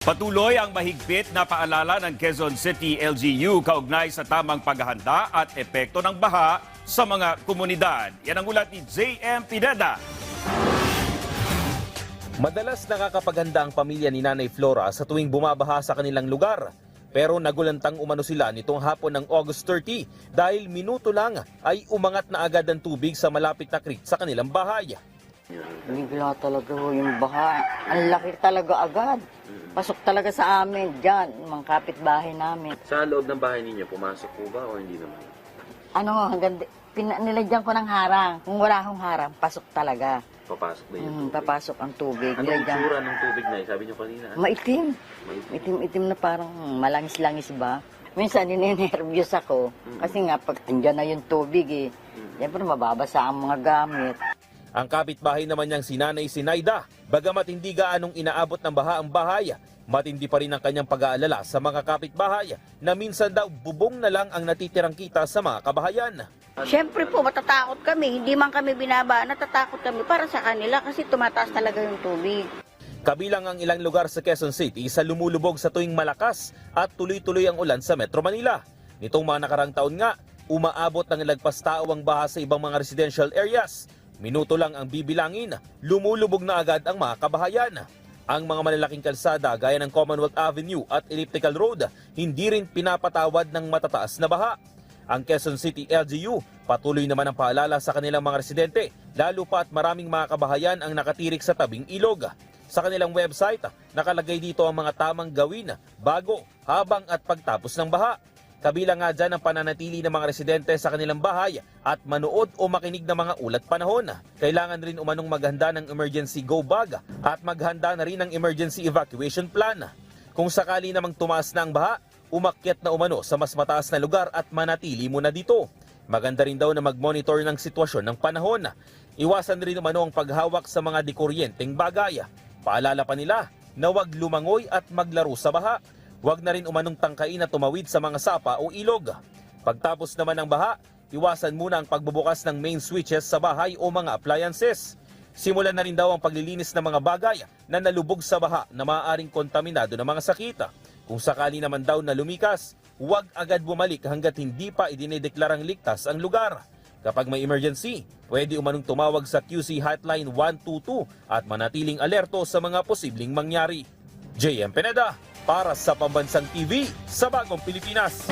Patuloy ang mahigpit na paalala ng Quezon City LGU kaugnay sa tamang paghahanda at epekto ng baha sa mga komunidad. Yan ang ulat ni J.M. Pineda. Madalas nakakapaghanda ang pamilya ni Nanay Flora sa tuwing bumabaha sa kanilang lugar. Pero nagulantang umano sila nitong hapon ng August 30 dahil minuto lang ay umangat na agad ang tubig sa malapit na creek sa kanilang bahay. Bigla talaga yung baha. Ang laki talaga agad. Pasok talaga sa amin dyan, mga kapitbahay namin. Sa loob ng bahay ninyo, pumasok po ba o hindi naman? Nilagyan ko ng harang. Kung wala akong harang, pasok talaga. Papasok na yung tubig? Papasok ang tubig. Ano ang tsura ng tubig na sabi niyo kanina? Maitim. Itim na parang malangis-langis ba? Minsan ninenervyos ako. Kasi nga, pag andyan na yung tubig siyempre mababasa ang mga gamit. Ang kapitbahay naman niyang si Nanay Sinaida, bagamat hindi gaanong inaabot ng baha ang bahay, matindi pa rin ang kanyang pag-aalala sa mga kapitbahay na minsan daw bubong na lang ang natitirang kita sa mga kabahayan. Siyempre po, matatakot kami. Hindi man kami binaba, natatakot kami para sa kanila kasi tumataas talaga yung tubig. Kabilang ang ilang lugar sa Quezon City sa lumulubog sa tuwing malakas at tuloy-tuloy ang ulan sa Metro Manila. Nitong mga nakarang taon nga, umaabot ng lagpas tao ang baha sa ibang mga residential areas. Minuto lang ang bibilangin, lumulubog na agad ang mga kabahayan. Ang mga malalaking kalsada gaya ng Commonwealth Avenue at Elliptical Road hindi rin pinapatawad ng matataas na baha. Ang Quezon City LGU patuloy naman ang paalala sa kanilang mga residente, lalo pa at maraming mga kabahayan ang nakatirik sa tabing ilog. Sa kanilang website, nakalagay dito ang mga tamang gawin bago, habang at pagtapos ng baha. Kabilang nga dyan ang pananatili ng mga residente sa kanilang bahay at manood o makinig ng mga ulat panahon. Kailangan rin umanong maghanda ng emergency go bag at maghanda na rin ng emergency evacuation plan. Kung sakali namang tumaas na ang baha, umakyat na umano sa mas mataas na lugar at manatili muna dito. Maganda rin daw na mag-monitor ng sitwasyon ng panahon. Iwasan rin umano ang paghawak sa mga dikuryenteng bagay. Paalala pa nila na huwag lumangoy at maglaro sa baha. Huwag na rin umanong tangkain na tumawid sa mga sapa o ilog. Pagtapos naman ng baha, iwasan muna ang pagbubukas ng main switches sa bahay o mga appliances. Simulan na rin daw ang paglilinis ng mga bagay na nalubog sa baha na maaaring kontaminado ng mga sakit. Kung sakali naman daw na lumikas, huwag agad bumalik hanggat hindi pa idinedeklarang ligtas ang lugar. Kapag may emergency, pwede umanong tumawag sa QC Hotline 122 at manatiling alerto sa mga posibleng mangyari. J.M. Pineda, para sa Pambansang TV sa Bagong Pilipinas.